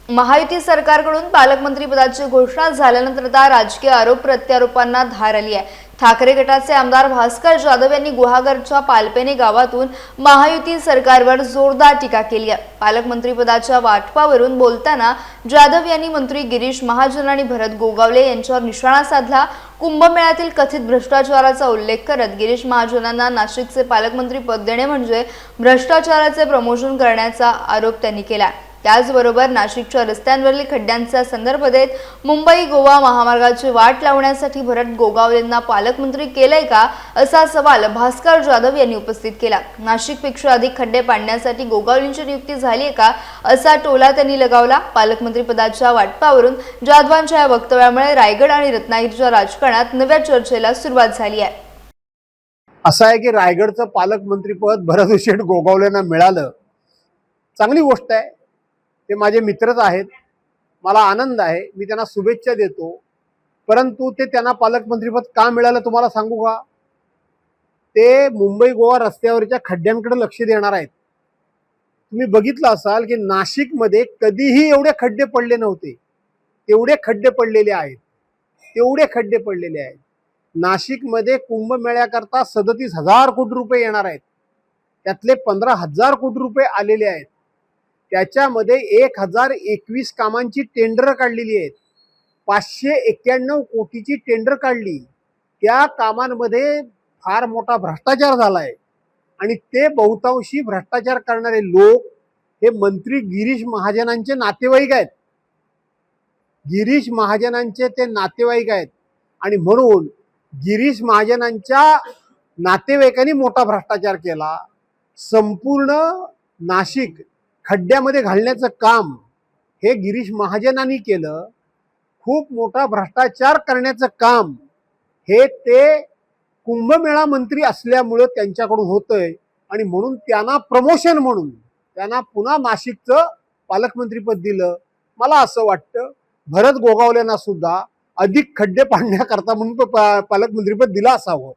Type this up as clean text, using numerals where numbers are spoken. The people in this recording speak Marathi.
महायुती सरकारकडून पालकमंत्री पदाची घोषणा झाल्यानंतर आता राजकीय आरोप प्रत्यारोपांना धार आली आहे। ठाकरे गटाचे आमदार भास्कर जाधव यांनी गुहागरच्या पालपेने गावातून महायुती सरकारवर जोरदार टीका केली आहे। पालकमंत्री पदाच्या वाटपावरून बोलताना जाधव यांनी मंत्री गिरीश महाजन आणि भरत गोगावले यांच्यावर निशाणा साधला। कुंभमेळ्यातील कथित भ्रष्टाचाराचा उल्लेख करत गिरीश महाजनांना नाशिकचे पालकमंत्री पद देणे म्हणजे भ्रष्टाचाराचे प्रमोशन करण्याचा आरोप त्यांनी केला। त्याचबरोबर नाशिकच्या रस्त्यांवरील खड्ड्यांचा संदर्भ देत मुंबई गोवा महामार्गाची वाट लावण्यासाठी भरत गोगावलेंना पालकमंत्री केलंय का असा सवाल भास्कर जाधव यांनी उपस्थित केला। नाशिकपेक्षा अधिक खड्डे पाडण्यासाठी गोगावलेंची नियुक्ती झाली आहे का असा टोला त्यांनी लगावला। पालकमंत्री पदाच्या वाटपावरून जाधवांच्या या वक्तव्यामुळे रायगड आणि रत्नागिरीच्या राजकारणात नव्या चर्चेला सुरुवात झाली आहे। असं आहे की रायगडचं पालकमंत्रीपद भरत गोगावलेंना मिळालं, चांगली गोष्ट आहे। ते माझे मित्रच आहेत, मला आनंद आहे, मी त्यांना शुभेच्छा देतो। परंतु ते त्यांना पालकमंत्रीपद का मिळालं तुम्हाला सांगू का? ते मुंबई गोवा रस्त्यावरच्या खड्ड्यांकडे लक्ष देणार आहेत। तुम्ही बघितलं असाल की नाशिकमध्ये कधीही एवढे खड्डे पडले नव्हते, तेवढे खड्डे पडलेले आहेत, तेवढे खड्डे पडलेले आहेत। नाशिकमध्ये कुंभमेळ्याकरता 37,000 कोटी रुपये येणार आहेत, त्यातले 15,000 कोटी रुपये आलेले आहेत। त्याच्यामध्ये 1021 कामांची टेंडर काढलेली आहेत, 591 कोटीची टेंडर काढली। त्या कामांमध्ये फार मोठा भ्रष्टाचार झालाय आणि ते बहुतांशी भ्रष्टाचार करणारे लोक हे मंत्री गिरीश महाजनांचे नातेवाईक आहेत, गिरीश महाजनांचे ते नातेवाईक आहेत। आणि म्हणून गिरीश महाजनांच्या नातेवाईकांनी मोठा भ्रष्टाचार केला। संपूर्ण नाशिक खड्ड्यामध्ये घालण्याचं काम हे गिरीश महाजनांनी केलं। खूप मोठा भ्रष्टाचार करण्याचं काम हे ते कुंभमेळा मंत्री असल्यामुळे त्यांच्याकडून होतंय आणि म्हणून त्यांना प्रमोशन म्हणून त्यांना पुन्हा नाशिकचं पालकमंत्रीपद दिलं। मला असं वाटतं भरत गोगावलेंना सुद्धा अधिक खड्डे पाडण्याकरता म्हणून पालकमंत्रीपद दिलं असावं।